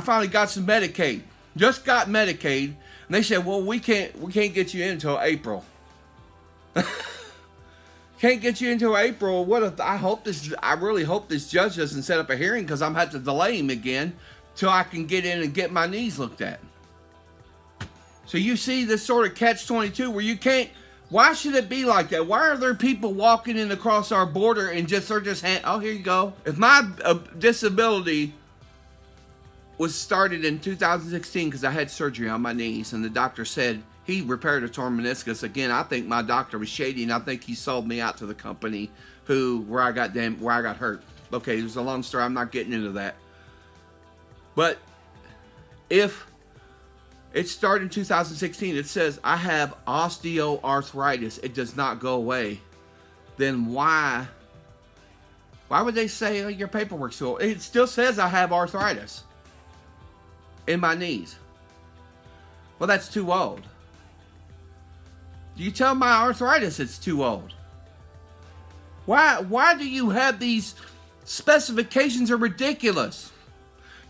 finally got some Medicaid. Just got Medicaid, and they said, well, we can't get you in until April. Can't get you into April. What if I really hope this judge doesn't set up a hearing, because I'm have to delay him again till I can get in and get my knees looked at. So you see this sort of catch-22 where you can't. Why should it be like that? Why are there people walking in across our border and they're just oh, here you go. If my disability was started in 2016 because I had surgery on my knees and the doctor said he repaired a torn meniscus. Again, I think my doctor was shady and I think he sold me out to the company where I got hurt. Okay, it was a long story. I'm not getting into that. But if it started in 2016, it says I have osteoarthritis. It does not go away. Then why would they say, oh, your paperwork's so old? It still says I have arthritis in my knees. Well, that's too old. You tell my arthritis it's too old. Why do you have these specifications are ridiculous?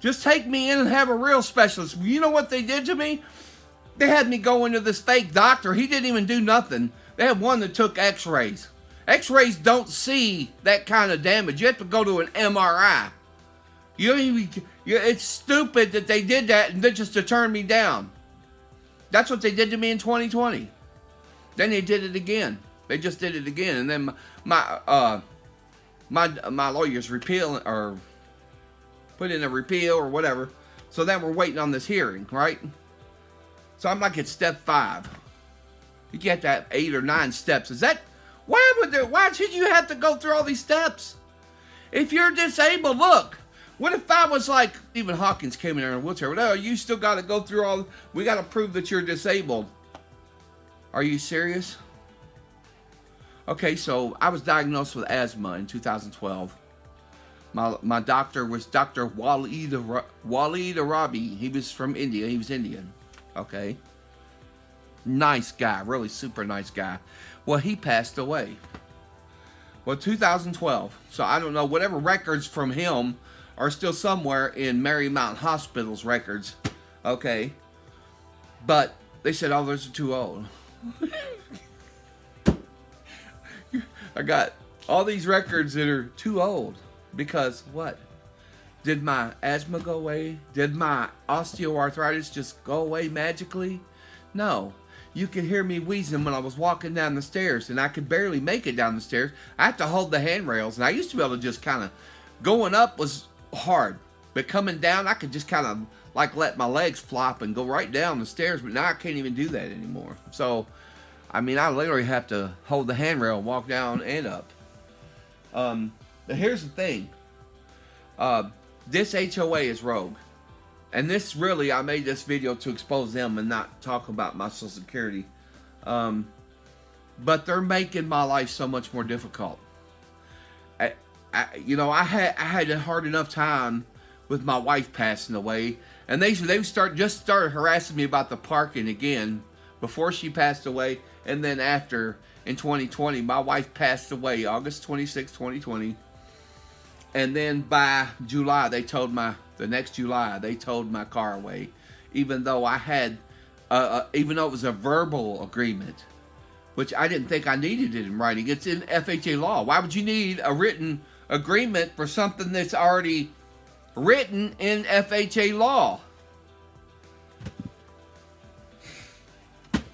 Just take me in and have a real specialist. You know what they did to me? They had me go into this fake doctor. He didn't even do nothing. They had one that took x-rays. X-rays don't see that kind of damage. You have to go to an MRI. It's stupid that they did that and then just to turn me down. That's what they did to me in 2020. Then they did it again. They just did it again. And then my lawyers put in a repeal or whatever. So then we're waiting on this hearing, right? So I'm like at step 5. You get that 8 or 9 steps. Why should you have to go through all these steps? If you're disabled, look. What if I was like, Stephen Hawkins came in there in a wheelchair. Well, you still got to go through we got to prove that you're disabled. Are you serious? Okay, so I was diagnosed with asthma in 2012. My doctor was Dr. Waleed Arabi. He was from India. He was Indian. Okay. Nice guy. Really super nice guy. Well, he passed away. Well, 2012. So I don't know. Whatever records from him are still somewhere in Marymount Hospital's records. Okay. But they said, oh, those are too old. I got all these records that are too old. Because what? Did my asthma go away? Did my osteoarthritis just go away magically? No. You could hear me wheezing when I was walking down the stairs, and I could barely make it down the stairs. I had to hold the handrails, and I used to be able to just kind of, going up was hard, but coming down, I could just kind of like let my legs flop and go right down the stairs, but now I can't even do that anymore. So, I mean, I literally have to hold the handrail and walk down and up. But here's the thing. This HOA is rogue. And this really, I made this video to expose them and not talk about my Social Security. But they're making my life so much more difficult. I had a hard enough time with my wife passing away. And they started harassing me about the parking again before she passed away. And then after, in 2020, my wife passed away August 26, 2020. And then by July, the next July, they towed my car away. Even though even though it was a verbal agreement, which I didn't think I needed it in writing. It's in FHA law. Why would you need a written agreement for something that's already written in FHA law?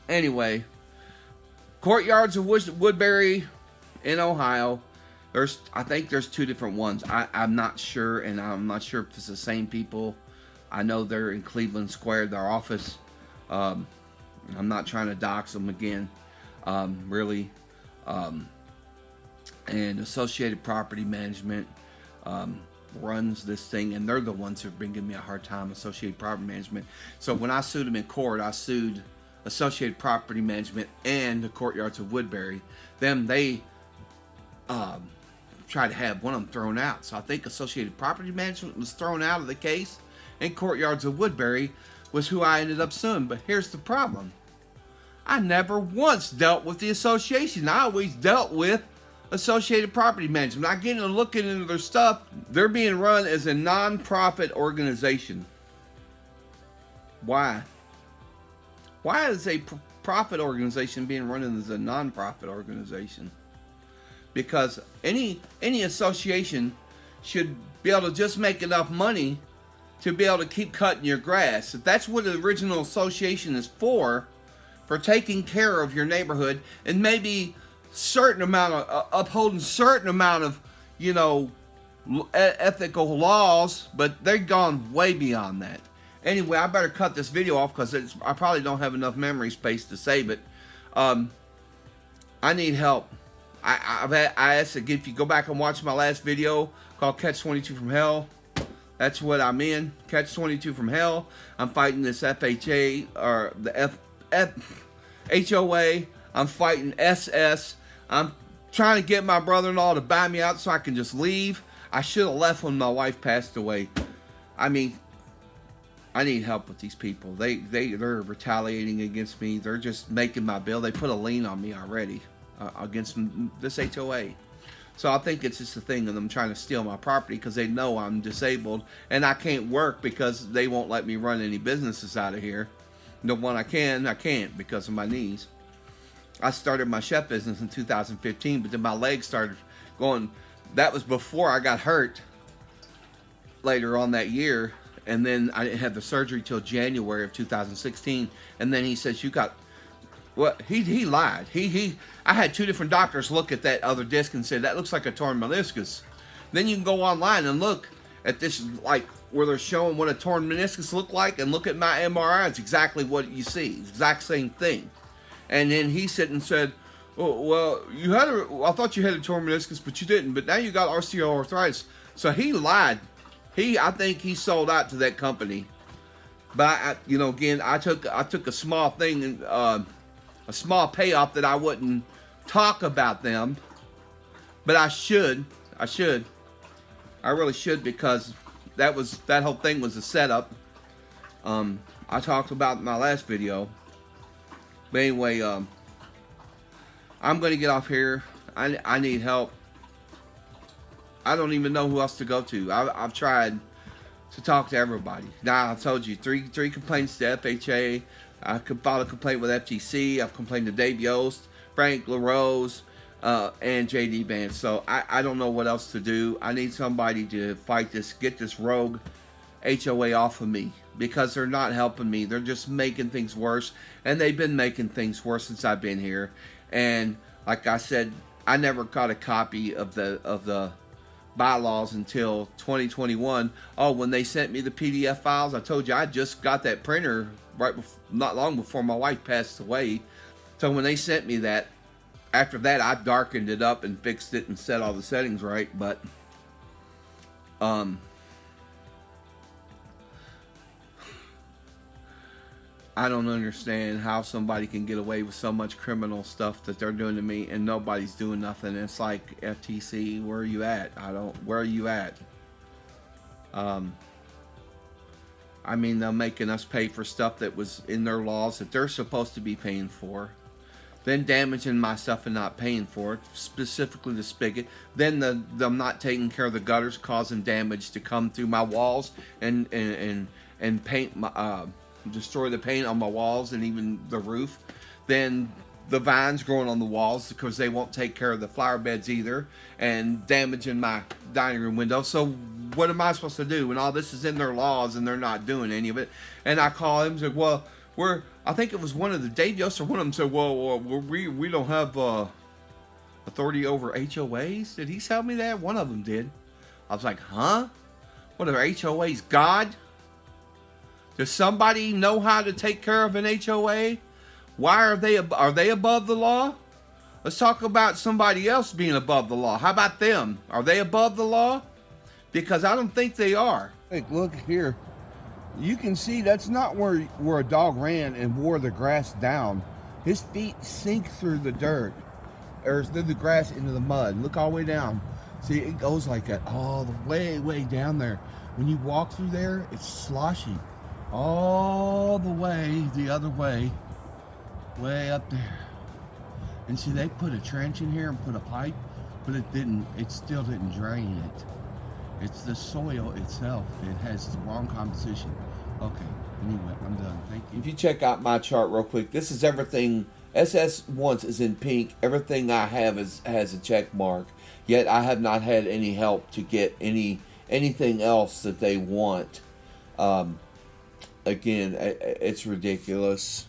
Anyway, Courtyards of Woodbury in Ohio. I think there's 2 different ones. I'm not sure, and I'm not sure if it's the same people. I know they're in Cleveland Square, their office. I'm not trying to dox them again, really. And Associated Property Management runs this thing, and they're the ones who've been giving me a hard time, Associated Property Management. So when I sued them in court, I sued Associated Property Management and the Courtyards of Woodbury. They tried to have one of them thrown out. So I think Associated Property Management was thrown out of the case, and Courtyards of Woodbury was who I ended up suing. But here's the problem. I never once dealt with the association. I always dealt with Associated Property Management. I get into looking into their stuff. They're being run as a non-profit organization. Why? Why is a profit organization being run as a non-profit organization? Because any association should be able to just make enough money to be able to keep cutting your grass. If that's what the original association is for taking care of your neighborhood and maybe certain amount of upholding certain amount of, you know, ethical laws, but they've gone way beyond that. Anyway, I better cut this video off because I probably don't have enough memory space to save it. I need help. I asked if you go back and watch my last video called Catch 22 from Hell. That's what I'm in. Catch 22 from Hell. I'm fighting this FHA or the HOA. I'm fighting SS. I'm trying to get my brother-in-law to buy me out so I can just leave. I should have left when my wife passed away. I mean, I need help with these people. They're retaliating against me. They're just making my bill. They put a lien on me already against this HOA. So I think it's just a thing of them trying to steal my property because they know I'm disabled and I can't work because they won't let me run any businesses out of here. The one I can't because of my knees. I started my chef business in 2015, but then my legs started going. That was before I got hurt later on that year. And then I didn't have the surgery till January of 2016. And then he says, you got, what? He lied. I had 2 different doctors look at that other disc and said, that looks like a torn meniscus. Then you can go online and look at this, like where they're showing what a torn meniscus look like, and look at my MRI. It's exactly what you see. It's the exact same thing. And then he said and said, oh, well, I thought you had a torn meniscus, but you didn't. But now you got osteoarthritis. So he lied. I think he sold out to that company. But you know, again, I took a small thing and a small payoff that I wouldn't talk about them, but I should. I really should, because that whole thing was a setup. I talked about in my last video. But anyway, I'm gonna get off here. I need help. I don't even know who else to go to. I've tried to talk to everybody. Now, I told you, three complaints to FHA. I could file a complaint with FTC. I've complained to Dave Yost, Frank LaRose, and JD Vance. So I don't know what else to do. I need somebody to fight this, get this rogue HOA off of me, because they're not helping me. They're just making things worse, and they've been making things worse since I've been here. And like I said, I never got a copy of the bylaws until 2021. Oh, when they sent me the PDF files, I told you I just got that printer not long before my wife passed away. So when they sent me that, after that I darkened it up and fixed it and set all the settings right. But I don't understand how somebody can get away with so much criminal stuff that they're doing to me and nobody's doing nothing. It's like, FTC, where are you at? Where are you at? I mean, they're making us pay for stuff that was in their laws that they're supposed to be paying for. Then damaging my stuff and not paying for it, specifically the spigot. Then them not taking care of the gutters, causing damage to come through my walls and paint my destroy the paint on my walls and even the roof. Then the vines growing on the walls because they won't take care of the flower beds either, and damaging my dining room window. So what am I supposed to do when all this is in their laws and they're not doing any of it? And I call him and said, well, I think it was one of the Dave Yost or one of them said, well, we don't have authority over HOAs. Did he tell me that? One of them did. I was like, huh? What are HOAs? God? Does somebody know how to take care of an HOA? Why are they above the law? Let's talk about somebody else being above the law. How about them? Are they above the law? Because I don't think they are. Hey, look here. You can see that's not where a dog ran and wore the grass down. His feet sink through the dirt, or through the grass into the mud. Look all the way down. See, it goes like that all the way down there. When you walk through there, it's sloshy. All the way the other way up there. And see, they put a trench in here and put a pipe, but it still didn't drain it. It's the soil itself. It has the wrong composition. Okay, anyway, I'm done. Thank you. If you check out my chart real quick, this is everything. SS once is in pink. Everything I have has a check mark. Yet I have not had any help to get anything else that they want. Again, it's ridiculous.